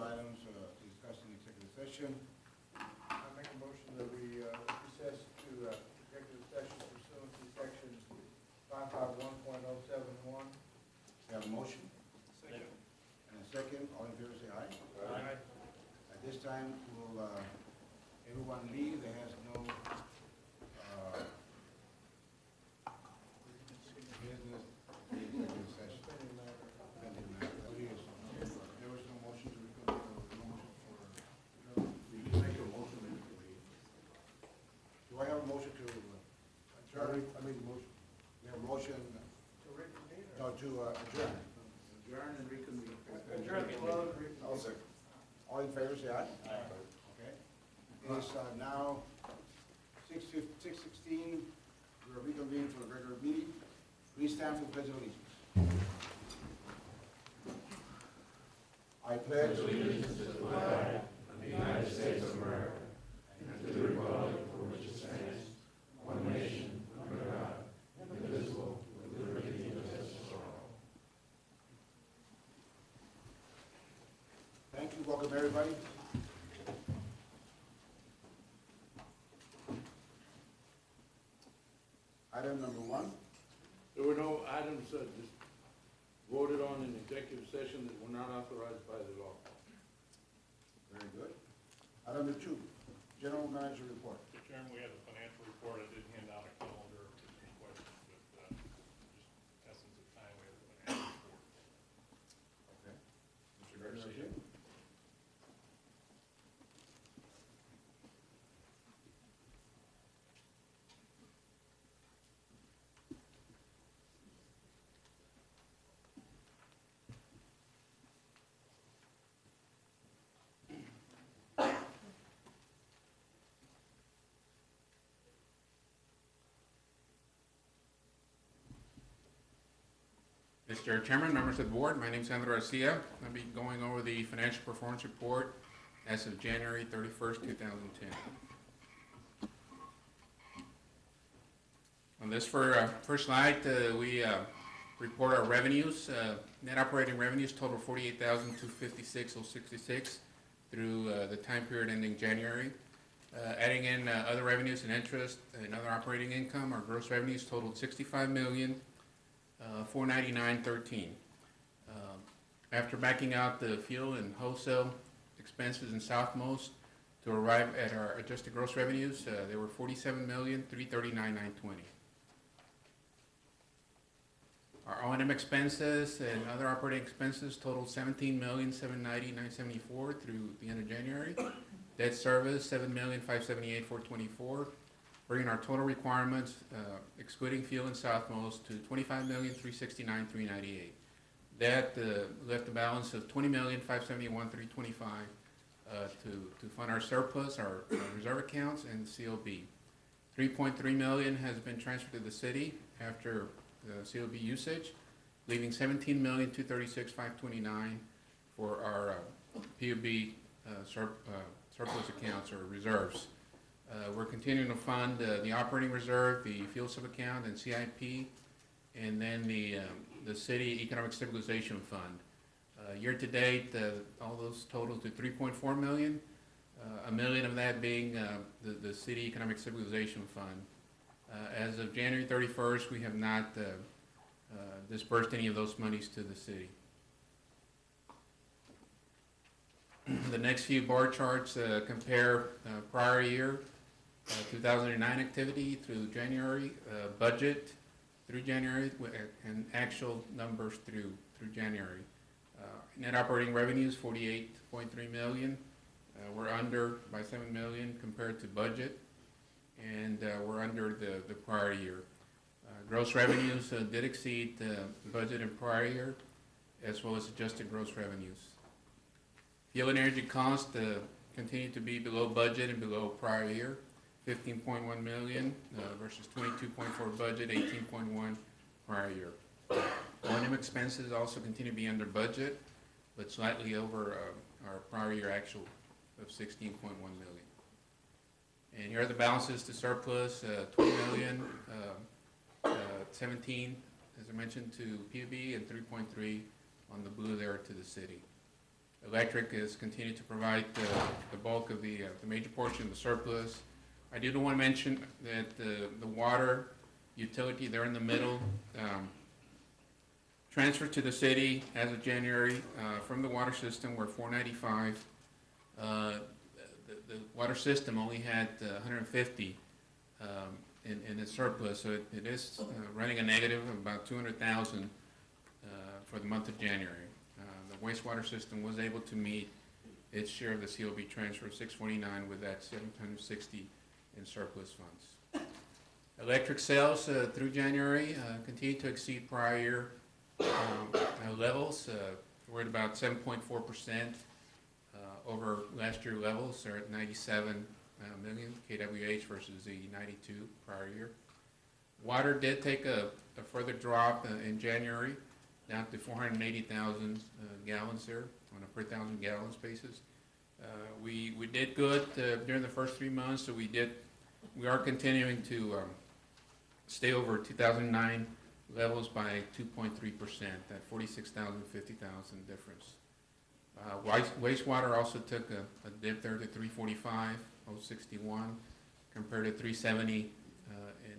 items to discuss in executive session. I make a motion that we recess to executive session pursuant to section 551.071. We have a motion? Second. And a second. All in favor say aye. Aye. At this time, will everyone leave that has no business in the executive session? Pending matter. There was no motion to reconvene, no motion for, you just make a motion and you can leave. Do I have a motion to adjourn? I made the motion. We have a motion To reconvene to adjourn. Adjourn and reconvene. Adjourn. I'll second. All in favor, say aye. Aye. Okay. It is now 6:16. We are reconvened for the regular meeting. Please stand for the pledge of allegiance. I pledge allegiance to the flag of the United States of America and to the republic for which it stands, one nation, under God, indivisible, with liberty and justice for all. Thank you. Welcome, everybody. Item number 1. There were no items just voted on in executive session that were not authorized by the law. Very good. Item number 2, General Manager Report. Mr. Chairman, we have a financial report. I did hand out a calendar if there's any questions, but just essence of time, we have the financial report. Okay. Mr. Garcia. Mr. Chairman, members of the board, my name is Sandro Garcia. I'll be going over the financial performance report as of January 31st, 2010. On this first slide, we report our revenues. Net operating revenues total $48,256.66 through the time period ending January. Adding in other revenues and interest and other operating income, our gross revenues totaled $65,499.13. After backing out the fuel and wholesale expenses in Southmost to arrive at our adjusted gross revenues, they were $47,339,920. Our O&M expenses and other operating expenses totaled $17,790,974 through the end of January. Debt service $7,578,424. Bringing our total requirements, excluding fuel and Southmost, to $25,369,398. That left a balance of $20,571,325 to fund our surplus, our reserve accounts, and COB. $3.3 million has been transferred to the city after the COB usage, leaving $17,236,529 for our PUB surplus accounts or reserves. We're continuing to fund the operating reserve, the fuel sub-account, and CIP, and then the city economic stabilization fund. Year to date, all those total to $3.4 million. $1 million of that being the city economic stabilization fund. As of January 31st, we have not dispersed any of those monies to the city. The next few bar charts compare prior year 2009 activity through January, budget through January, and actual numbers through January. Net operating revenues $48.3 million. We're under by $7 million compared to budget, and we're under the prior year. Gross revenues did exceed budget in prior year, as well as adjusted gross revenues. Fuel and energy costs continue to be below budget and below prior year, $15.1 million versus $22.4 budget, $18.1 prior year. O&M expenses also continue to be under budget, but slightly over our prior year actual of $16.1 million. And here are the balances to surplus, $20 million, 17, as I mentioned, to PUB, and 3.3 on the blue there to the city. Electric has continued to provide the bulk of the major portion of the surplus. I do want to mention that the water utility there in the middle, transferred to the city as of January from the water system were $495. The water system only had 150 in its surplus, so it is running a negative of about 200,000 for the month of January. The wastewater system was able to meet its share of the COB transfer of 649 with that 760 in surplus funds. Electric sales through January continue to exceed prior year levels. We're at about 7.4% over last year levels. They're at 97 million kWh versus the 92 prior year. Water did take a further drop in January, down to 480,000 gallons there on a per 1,000 gallons basis. We did good during the first 3 months, so we are continuing to stay over 2009 levels by 2.3%, that 46,000, 50,000 difference. Wastewater also took a dip there to 345, 061, compared to 370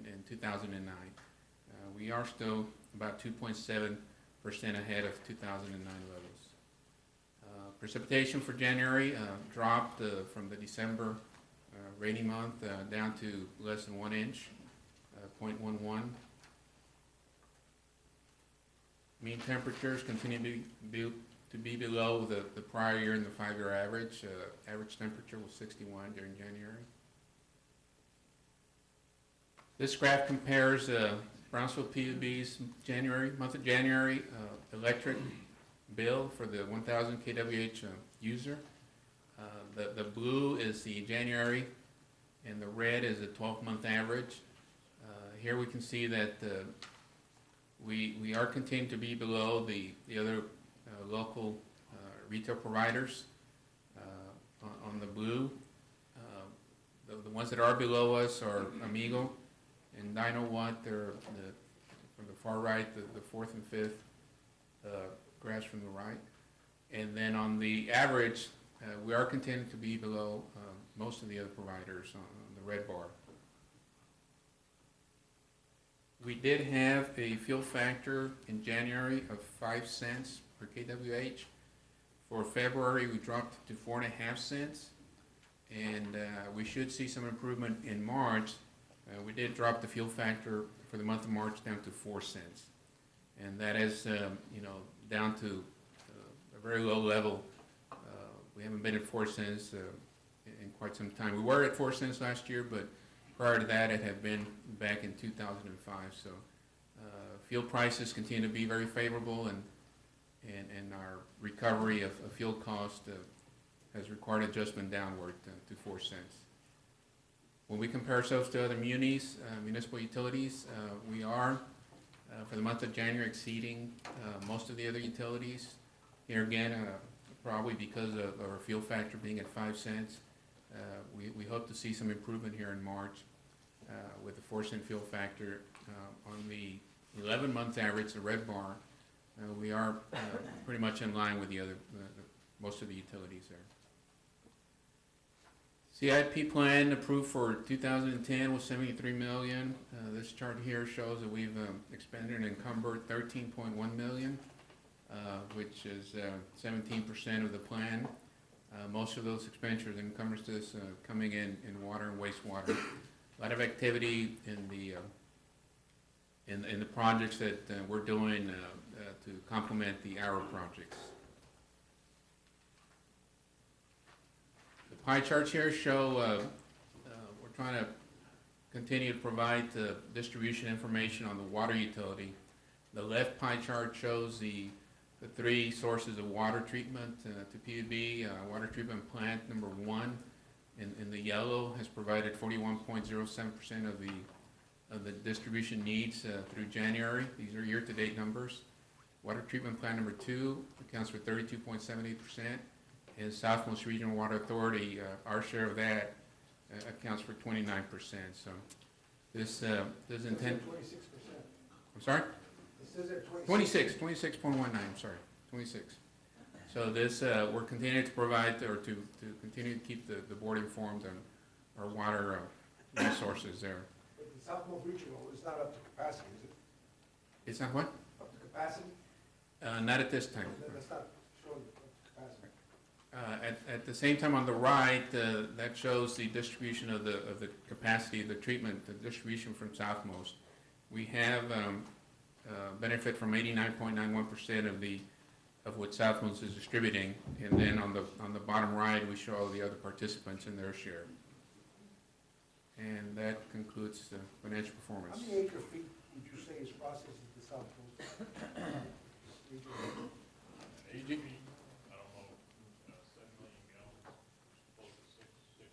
in 2009. We are still about 2.7% ahead of 2009 levels. Precipitation for January dropped from the December rainy month down to less than 1 inch, 0.11. Mean temperatures continue to be below the prior year and the 5-year average. Average temperature was 61 during January. This graph compares Brownsville PUB's month of January electric bill for the 1,000 kWh user. The blue is the January, and the red is the 12-month average. Here we can see that we are continuing to be below the other local retail providers on the blue. The ones that are below us are Amigo and Dino Watt. They're from the far right, the fourth and fifth graphs from the right. And then on the average, we are continuing to be below most of the other providers on the red bar. We did have a fuel factor in January of 5 cents per kWh. For February, we dropped to 4.5 cents, and we should see some improvement in March. We did drop the fuel factor for the month of March down to 4 cents, and that is, down to a very low level. We haven't been at 4 cents in quite some time. We were at 4 cents last year, but prior to that, it had been back in 2005. So fuel prices continue to be very favorable, and our recovery of fuel cost has required adjustment downward to 4 cents. When we compare ourselves to other municipal utilities, we are, for the month of January, exceeding most of the other utilities. Here again, probably because of our fuel factor being at 5 cents. We hope to see some improvement here in March with the 4 cent fuel factor. On the 11-month average, the red bar, we are pretty much in line with most of the utilities there. CIP plan approved for 2010 was $73 million. This chart here shows that we've expended and encumbered $13.1 million, which is 17% of the plan. Most of those expenditures and encumbrances coming in water and wastewater. A lot of activity in the projects that we're doing to complement the ARROW projects. The pie charts here show we're trying to continue to provide distribution information on the water utility. The left pie chart shows the 3 sources of water treatment to PUB. Water treatment plant number 1 in the yellow has provided 41.07% of the distribution needs through January. These are year-to-date numbers. Water treatment plant number 2 accounts for 32.78%, and Southmost Regional Water Authority, our share of that accounts for 29%. So this does intend. 26%. I'm sorry. It says at 26. 26.19. I'm sorry, 26. So this, we're continuing to provide, or to continue to keep the board informed on our water resources there. But the Southmost Regional is not up to capacity, is it? It's not what? Up to capacity? Not at this time. That's not showing up to capacity. At the same time, on the right, that shows the distribution of the capacity, the treatment, the distribution from Southmost. We have benefit from 89.91% of what Southmost is distributing, and then on the bottom right, we show all the other participants in their share. And that concludes the financial How performance. many acre feet would you say is processed at the Southmost? AGP, I don't know, 7 million gallons, close to 6.5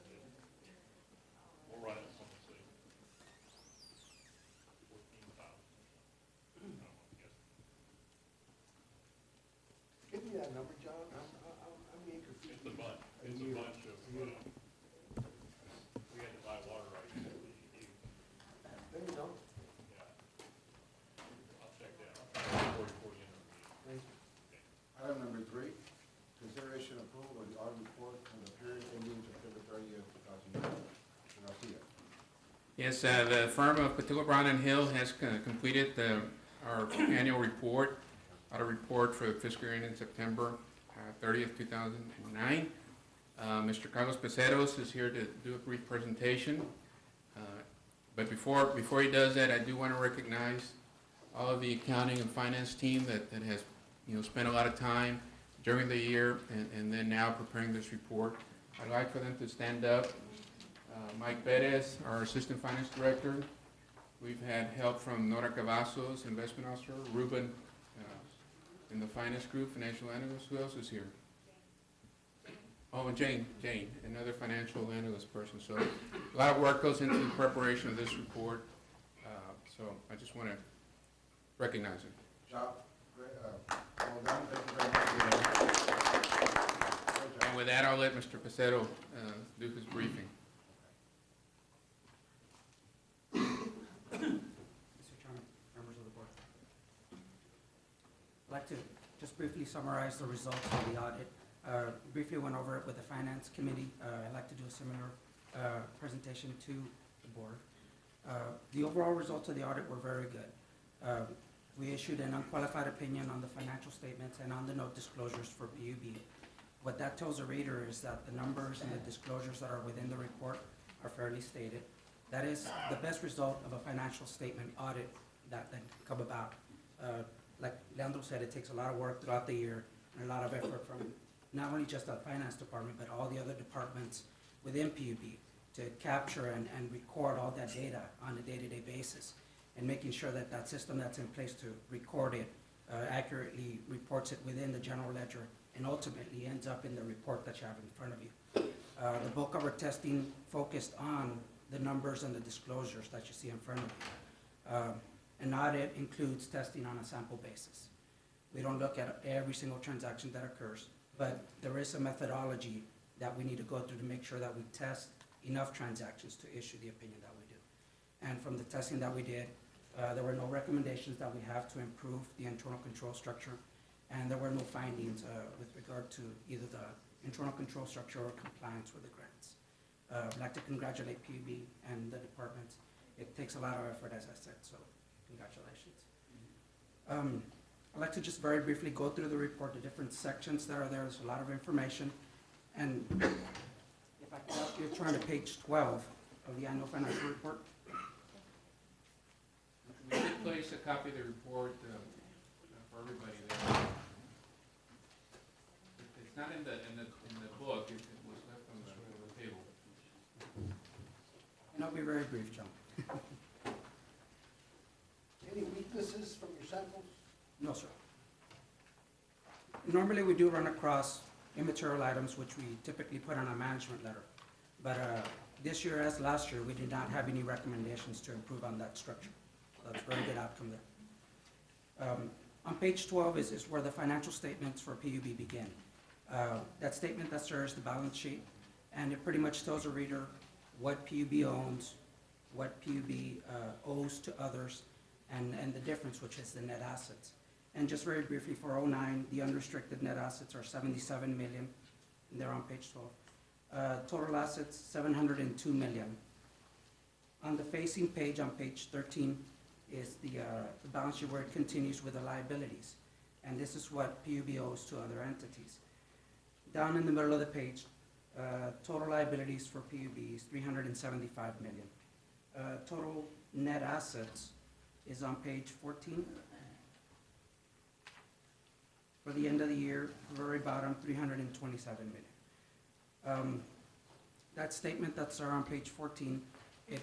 million bags. We'll run it, someone say 14,000. I don't know, guess. Give me that number, John. How many acre feet? It's a bunch, it's a bunch of, we had to buy water rights. Let me know. Yeah. I'll check that, I'll report for you. Thank you. Item number 3, consideration approval of the audit report for the period ending September 30th, 2009. Garcia. Yes, the firm of Patillo Brown and Hill has completed our annual report, audit report for fiscal year ending September 30th, 2009. Mr. Carlos Peceros is here to do a brief presentation. But before he does that, I do want to recognize all of the accounting and finance team that has spent a lot of time during the year and then now preparing this report. I'd like for them to stand up. Mike Perez, our Assistant Finance Director. We've had help from Nora Cavazos, Investment Officer, Ruben in the Finance Group, Financial Analyst. Who else is here? Oh, and Jane, another financial analyst person. So a lot of work goes into the preparation of this report. So I just want to recognize him. Job, well done, thank you very much. Great job. And with that, I'll let Mr. Pacero do his briefing. Mr. Chairman, members of the board. I'd like to just briefly summarize the results of the audit. Briefly went over it with the Finance Committee. I'd like to do a similar presentation to the board. The overall results of the audit were very good. We issued an unqualified opinion on the financial statements and on the note disclosures for PUB. What that tells the reader is that the numbers and the disclosures that are within the report are fairly stated. That is the best result of a financial statement audit that can come about. Like Leandro said, it takes a lot of work throughout the year and a lot of effort from not only just the finance department, but all the other departments within PUB to capture and record all that data on a day-to-day basis, and making sure that that system that's in place to record it accurately reports it within the general ledger and ultimately ends up in the report that you have in front of you. The bulk of our testing focused on the numbers and the disclosures that you see in front of you. An audit includes testing on a sample basis. We don't look at every single transaction that occurs, but there is a methodology that we need to go through to make sure that we test enough transactions to issue the opinion that we do. And from the testing that we did, there were no recommendations that we have to improve the internal control structure, and there were no findings with regard to either the internal control structure or compliance with the grants. I'd like to congratulate PUB and the departments. It takes a lot of effort, as I said, so congratulations. I'd like to just very briefly go through the report, the different sections that are there. There's a lot of information. And if I could ask you to turn to page 12 of the annual financial report. We did place a copy of the report for everybody there. It's not in the book. It was left on the table. And I'll be very brief, John. Any weaknesses from your samples? No, sir. Normally, we do run across immaterial items, which we typically put on a management letter. But this year, as last year, we did not have any recommendations to improve on that structure. So that's a very good outcome there. On page 12 is where the financial statements for PUB begin. That statement that serves the balance sheet, and it pretty much tells the reader what PUB owns, what PUB owes to others, and the difference, which is the net assets. And just very briefly, for '09, the unrestricted net assets are 77 million, and they're on page 12. Total assets, 702 million. On the facing page, on page 13, is the balance sheet where it continues with the liabilities. And this is what PUB owes to other entities. Down in the middle of the page, total liabilities for PUB is 375 million. Total net assets is on page 14. For the end of the year, very bottom, 327 million. That statement that's there on page 14, it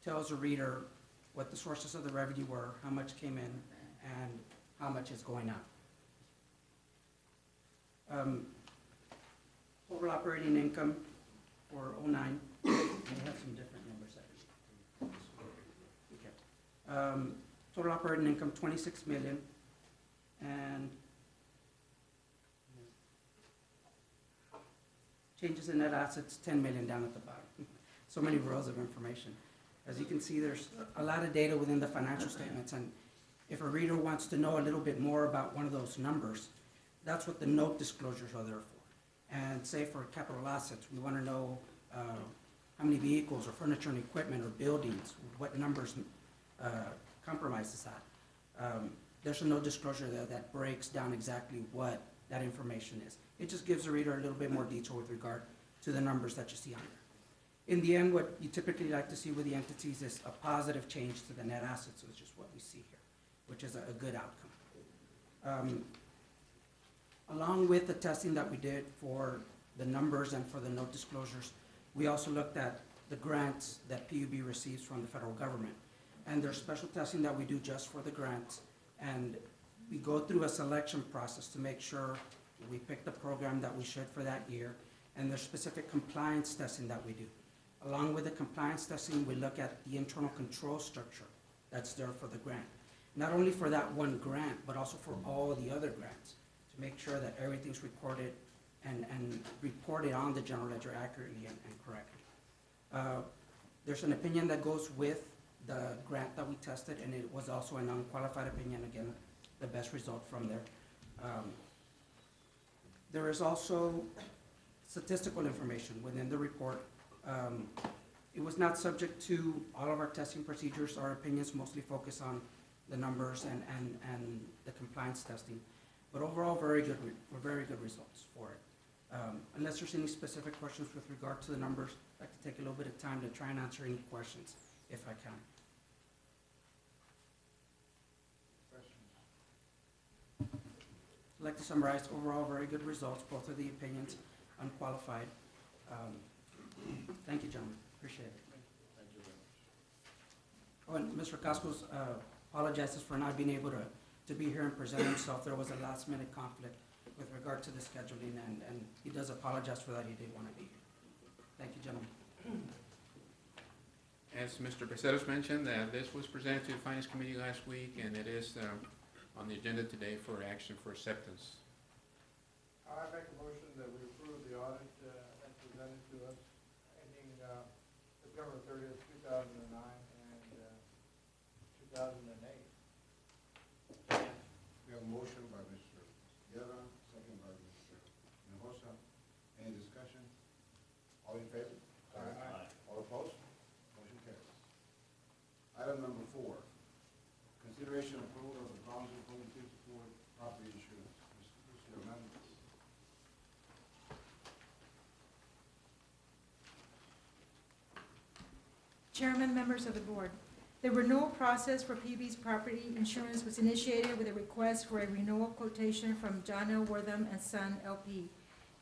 tells the reader what the sources of the revenue were, how much came in, and how much is going out. Total operating income for '09, we have some different numbers there. Okay. Total operating income, 26 million, and changes in net assets, 10 million down at the bottom. So many rows of information. As you can see, there's a lot of data within the financial statements, and if a reader wants to know a little bit more about one of those numbers, that's what the note disclosures are there for. And say for capital assets, we want to know how many vehicles or furniture and equipment or buildings, what numbers compromises that. There's a note disclosure there that breaks down exactly what that information is. It just gives the reader a little bit more detail with regard to the numbers that you see on there. In the end, what you typically like to see with the entities is a positive change to the net assets, which is what we see here, which is a good outcome. Along with the testing that we did for the numbers and for the note disclosures, we also looked at the grants that PUB receives from the federal government. And there's special testing that we do just for the grants, and we go through a selection process to make sure we pick the program that we should for that year, and there's specific compliance testing that we do. Along with the compliance testing, we look at the internal control structure that's there for the grant. Not only for that one grant, but also for all the other grants, to make sure that everything's recorded and reported on the general ledger accurately and correctly. There's an opinion that goes with the grant that we tested, and it was also an unqualified opinion, again, the best result from there. There is also statistical information within the report. It was not subject to all of our testing procedures. Our opinions mostly focus on the numbers and the compliance testing. But overall, very good results for it. Unless there's any specific questions with regard to the numbers, I'd like to take a little bit of time to try and answer any questions, if I can. I'd like to summarize overall very good results, both of the opinions, unqualified. Thank you, gentlemen. Appreciate it. Thank you very much. Oh, and Mr. Cascos apologizes for not being able to be here and present himself. There was a last-minute conflict with regard to the scheduling, and he does apologize for that. He did want to be here. Thank you, gentlemen. As Mr. Becerros mentioned, this was presented to the Finance Committee last week, and it is on the agenda today for action for acceptance. I make a motion that we approve the audit as presented to us ending September 30th, 2009 and 2008. We have a motion by Mr. Guerra, second by Mr. Hinojosa. Any discussion? All in favor? Aye. All opposed? Motion carries. Item number 4, consideration approval of the Brownsville Public Safety Board property insurance. Mr. Hernandez. Chairman, members of the board, the renewal process for PB's property insurance was initiated with a request for a renewal quotation from John L. Wortham and Son LP.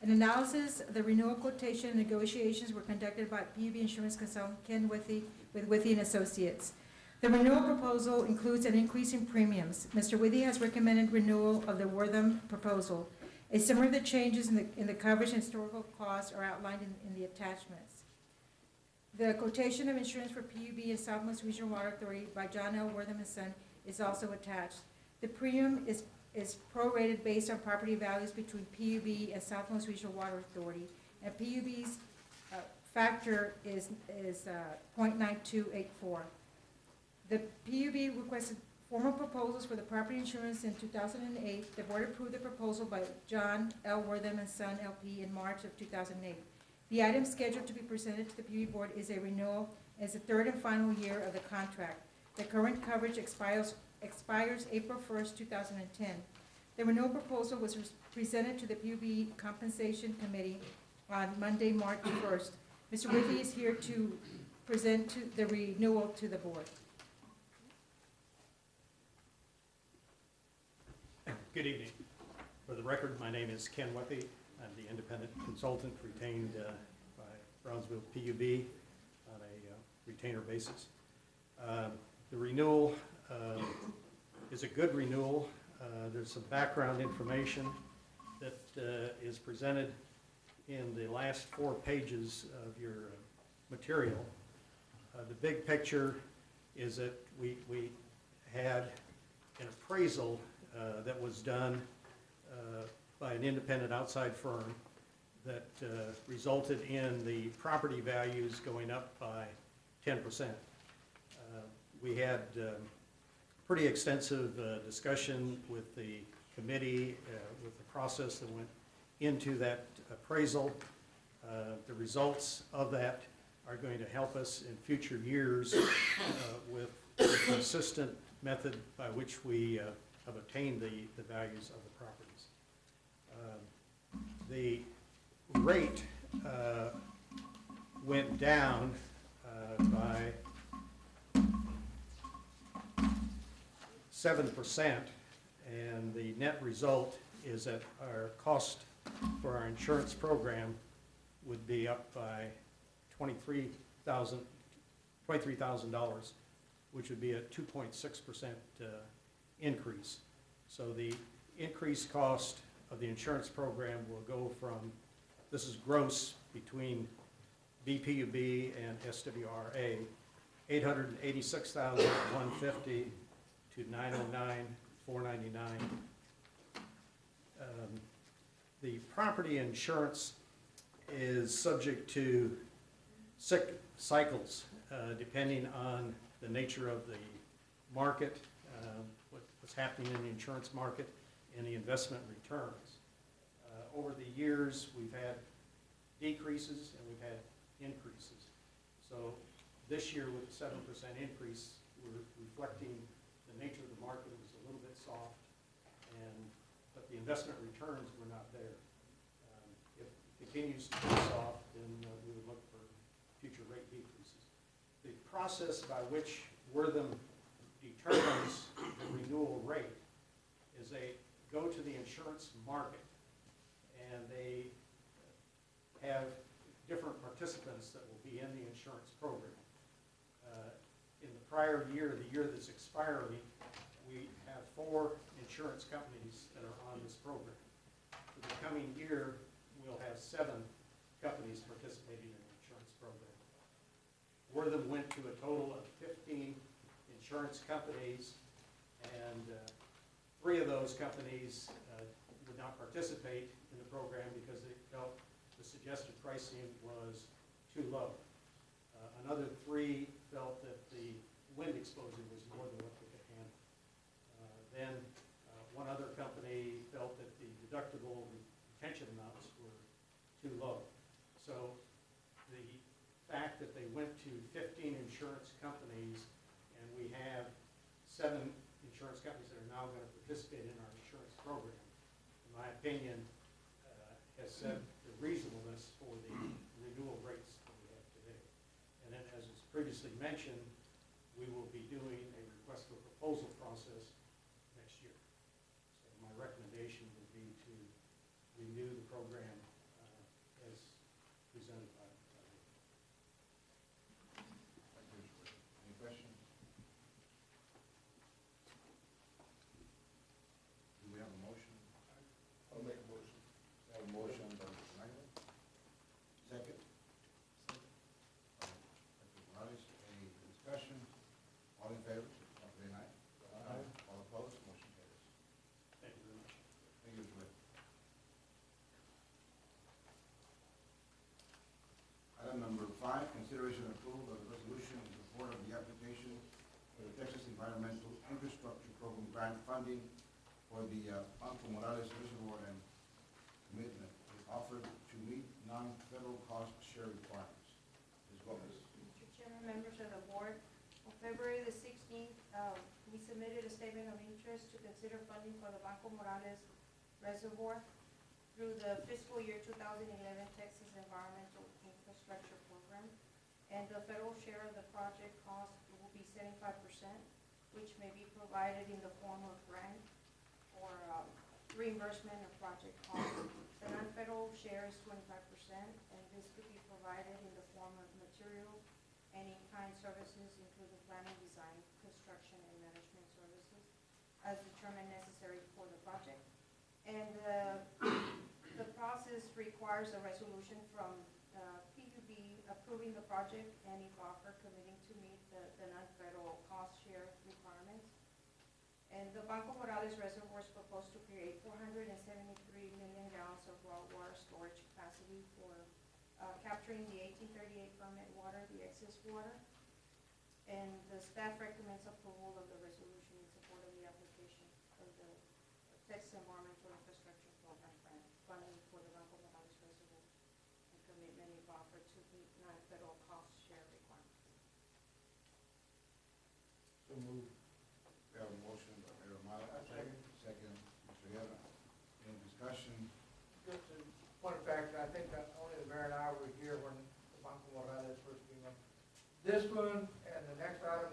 An analysis of the renewal quotation negotiations were conducted by PB Insurance Consultant Ken Withy with Withy and Associates. The renewal proposal includes an increase in premiums. Mr. Withy has recommended renewal of the Wortham proposal. A summary of the changes in the coverage and historical costs are outlined in the attachments. The quotation of insurance for PUB and Southwest Regional Water Authority by John L. Wortham and Son is also attached. The premium is prorated based on property values between PUB and Southwest Regional Water Authority, and PUB's factor is 0.9284. The PUB requested Formal proposals for the property insurance in 2008. The board approved the proposal by John L. Wortham and Son LP in March of 2008. The item scheduled to be presented to the PUB board is a renewal as the third and final year of the contract. The current coverage expires April 1st, 2010. The renewal proposal was presented to the PUB Compensation Committee on Monday, March 1st. Mr. Whitley is here to present the renewal to the board. Good evening. For the record, my name is Ken Whitley. I'm the independent consultant retained by Brownsville PUB on a retainer basis. The renewal is a good renewal. There's some background information that is presented in the last 4 pages of your material. The big picture is that we had an appraisal that was done by an independent outside firm that resulted in the property values going up by 10%. We had pretty extensive discussion with the committee, with the process that went into that appraisal. The results of that are going to help us in future years with a consistent method by which we have obtained the values of the properties. The rate went down by 7%, and the net result is that our cost for our insurance program would be up by $23,000, which would be a 2.6% increase. So the increased cost of the insurance program will go from, this is gross between BPUB and SWRA, $886,150 to $909,499. The property insurance is subject to cycles depending on the nature of the market, what's happening in the insurance market, and the investment returns. Over the years, we've had decreases and we've had increases. So this year with a 7% increase, we're reflecting the nature of the market was a little bit soft, but the investment returns were not there. If it continues to be soft, then we would look for future rate decreases. The process by which Wortham determines the renewal rate is they go to the insurance market and they have different participants that will be in the insurance program. In the prior year, the year that's expiring, we have 4 insurance companies that are on this program. For the coming year, we'll have 7 companies participating in the insurance program. Wortham went to a total of 15 insurance companies, and 3 of those companies would not participate in the program because they felt the suggested pricing was too low. Another 3 felt that the wind exposure was more than what they could handle. Then one other company felt that the deductible retention amounts were too low. So the fact that they went to 15 insurance companies and we have 7 insurance companies that are now going to participate in our insurance program, in my opinion, has set the reasonableness for the renewal rates that we have today. And then, as was previously mentioned, we will be doing a request for proposal process next year. So my recommendation would be to renew the program as presented by Any questions? Do we have a motion? I'll make a motion. We have a motion by Mr. Magno. Second? Mr. Morales, any discussion? All in favor, say aye. Aye. All opposed, motion carries. Thank you very much. Thank you, Mr. Whit. Item number 5, consideration and approval of the resolution in support of the application for the Texas Environmental Infrastructure grant funding for the Banco Morales Reservoir and commitment is offered to meet non-federal cost share requirements. Ms. Gomez. Mr. Chairman, members of the board, on February the 16th, we submitted a statement of interest to consider funding for the Banco Morales Reservoir through the fiscal year 2011 Texas Environmental Infrastructure Program. And the federal share of the project cost will be 75%, which may be provided in the form of grant or reimbursement of project costs. The non-federal share is 25%, and this could be provided in the form of material and in-kind services, including planning, design, construction, and management services, as determined necessary for the project. And the process requires a resolution from PUB approving the project and if offered committing to meet the non-federal cost share requirements. And the Banco Morales Reservoir is proposed to create 473 million gallons of raw water storage capacity for capturing the 1838 permit water, the excess water. And the staff recommends approval of the resolution in support of the application of the Texas Environmental Infrastructure Program grant funding for the Banco Morales Reservoir and commitment if offered to meet non-federal cost share requirements. So moved. We have a motion by Mayor Mata. Second. Second, Mr. Guerra. Any discussion? Just a point of fact, I think that only the mayor and I were here when the Banco Morales first came up. This one and the next item,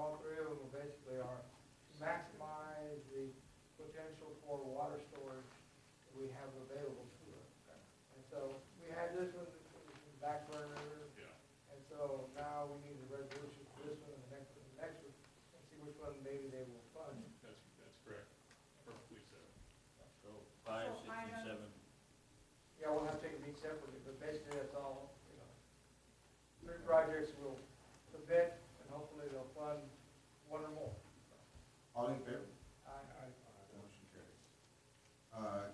all three of them will basically are to maximize the potential for water storage that we have available to us. And so we had this one, back burner, Yeah. and so now we need a resolution for this one and the next one, and see which one maybe they will fund. That's correct. Perfectly said. So five, So six, and item- seven. Yeah, we'll have to take them each separately, but basically that's all, you know. Three projects will submit, and hopefully they'll fund one or more. All in favor? Aye. Motion carries.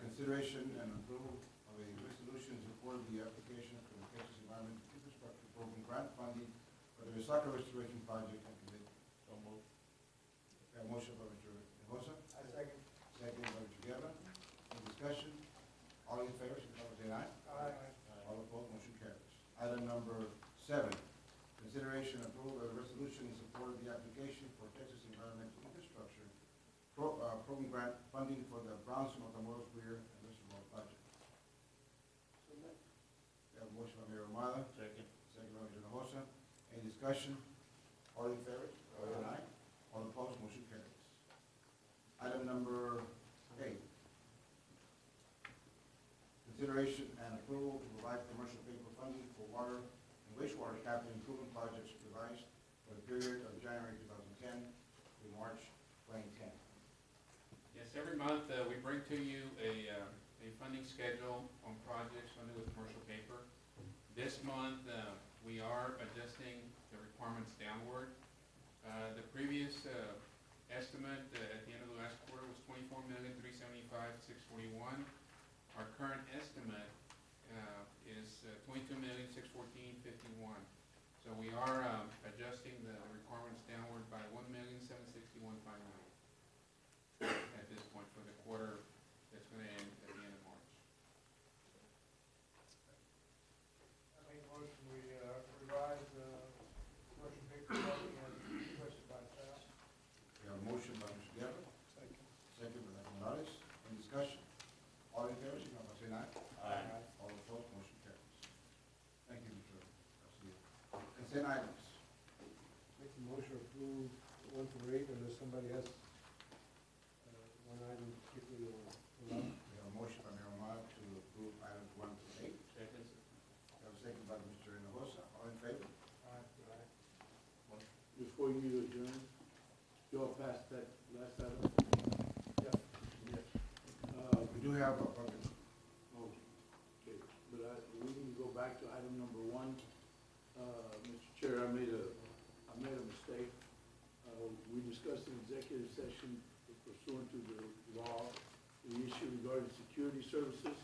Consideration and approval of a resolution in support of the application for the Texas Environmental Infrastructure Program grant funding for the Resaca Restoration Project and commitment. So moved. We have a motion by Mr. Hinojosa, I second. second by Mr. Guerra. Any discussion? All in favor, signify by saying aye. Aye. All opposed, motion carries. Item number 7, consideration and approval of a resolution in support of the application for Texas Environmental Infrastructure Program grant funding for the Brownsville, Matamoros, Weir, and Reservoir project. We have a motion by Mayor Ahumada, Second. second by Mr. Hinojosa. Any discussion? All in favor? Aye. All opposed, motion carries. Item number 8, consideration and approval to provide commercial paper funding for water and wastewater capital improvement projects revised for the period of January 2010 to March 2010. Yes, every month, we bring to you a funding schedule on projects funded with commercial paper. This month, we are adjusting the requirements downward. The previous estimate at the end of the last quarter was $24,375,641. Our current estimate is $22,614,51. So we are adjusting the requirements downward by $1,761,590 at this point for the quarter that's going to end at the end of March. I make a motion, we revise the commercial paper funding as requested by staff. We have a motion by Mr. Guerra, second by Mr. Morales. Any discussion? All in favor, signify by saying aye. Aye. All opposed, motion carries. Thank you, Mr. Garcia. Consent items. Make a motion to approve 1 through 8 unless somebody has one item particularly on. We have a motion by Mayor Ahumada to approve items 1 through 8. Second. We have a second by Mr. Hinojosa. All in favor? Before you adjourn, y'all passed that last item? Yeah. Yes. We do have a public. Okay, but we need to go back to item number 1. Mr. Chair, I made a mistake. We discussed in executive session pursuant to the law, the issue regarding security services,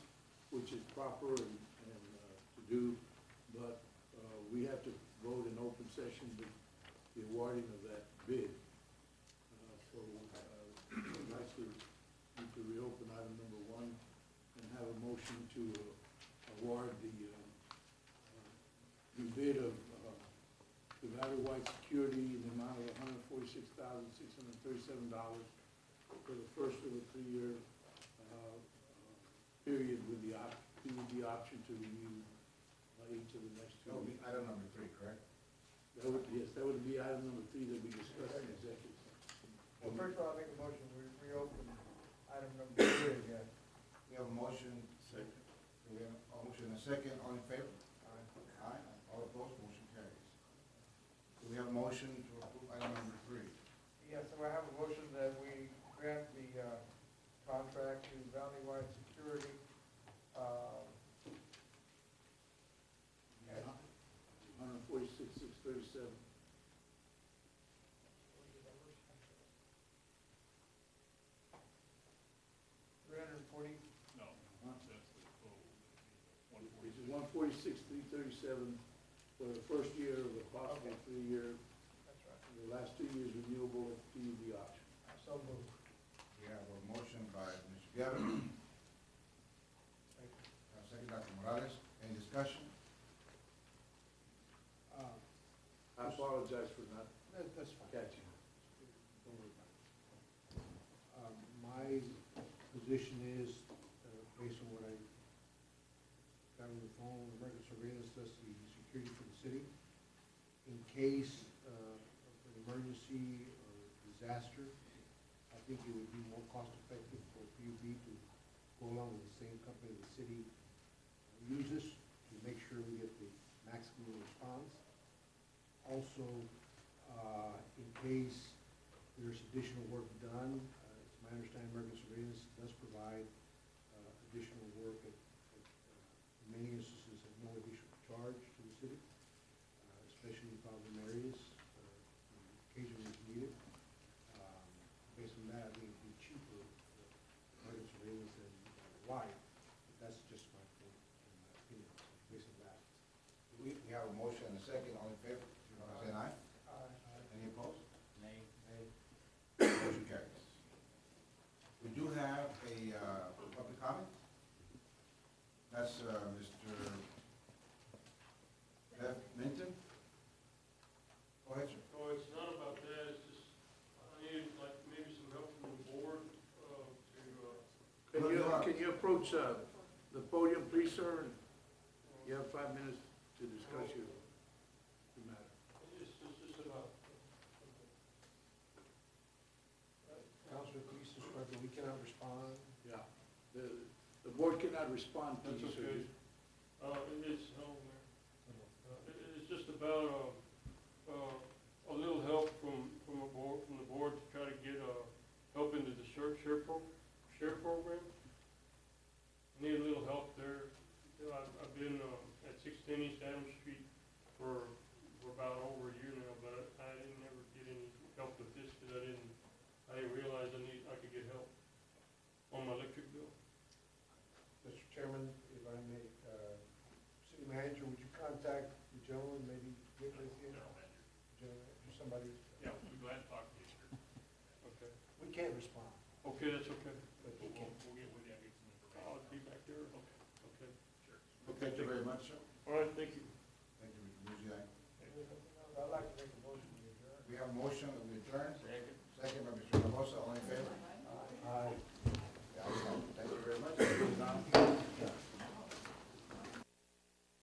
which is proper and to do, but we have to vote in open session the awarding of that bid. So motion to award the bid of the Valley White Security in the amount of $146,637 for the first of a 3-year period with the option to renew each of the next 2 That would be years. item number 3, correct? Yes, that would be item number 3 that we discussed in executive. Well, first of all, I make a motion, we reopen item number 3 again. We have a motion. Second. We have a motion and a second. All in favor? Aye. All opposed? Motion carries. Do we have a motion to approve item number 3? Yes, so I have a motion that we grant the contract to Valley White Security. $146,637. $340. No, that's the total. Which is $146,337 for the first year of the possible 3-year, That's right. and the last 2 years renewable at PUB option. So moved. We have a motion by Mr. Guerra. Second, Dr. Morales. Any discussion? I apologize for not That's fine. catching. Don't worry about it. My position is, based on what I got on the phone, American Surveillance does the security for the city. In case of an emergency or disaster, I think it would be more cost effective for PUB to go along with the same company the city uses to make sure we get the maximum response. Also, in case there's additional work done, it's my understanding American Surveillance does provide additional work at in many instances at no additional charge to the city, especially in problem areas, occasionally if needed. Based on that, I think it'd be cheaper for American Surveillance than White, but that's just my point, in my opinion, so based on that. We have a motion and a second. All in favor? Say aye. Aye. Any opposed? Nay. Motion carries. We do have a public comment. That's Mr. Bev Minton. Go ahead, sir. No, it's not about that, it's just, I need like maybe some help from the board, Can you approach the podium, please, sir? You have 5 minutes to discuss your matter. it's just about, Counselor, please describe that we cannot respond. Yeah. The board cannot respond to that's you, sir. okay. It's, no, Mayor. It's just about, a little help from the board to try to get, help into the share program. Need a little help there. I've been, at 610 East Adams Street for about over a year now, but I didn't ever get any help with this because I didn't realize I could get help on my electric bill. Mr. Chairman, if I may, city manager, would you contact the gentleman, maybe get with him? Or somebody, Yeah, we'll be glad to talk to you, sir. Okay. we can't respond, Okay, that's okay. but he can. We'll get with you, I'll get some information. I'll be back there. Okay. Okay. Sure. Thank you very much, sir. All right, thank you. Thank you, Mr. Muziai. I'd like to make a motion to adjourn. We have a motion that we adjourn. Second. Second by Mr. Barbosa. All in favor? Aye. Yeah, Thank you very much.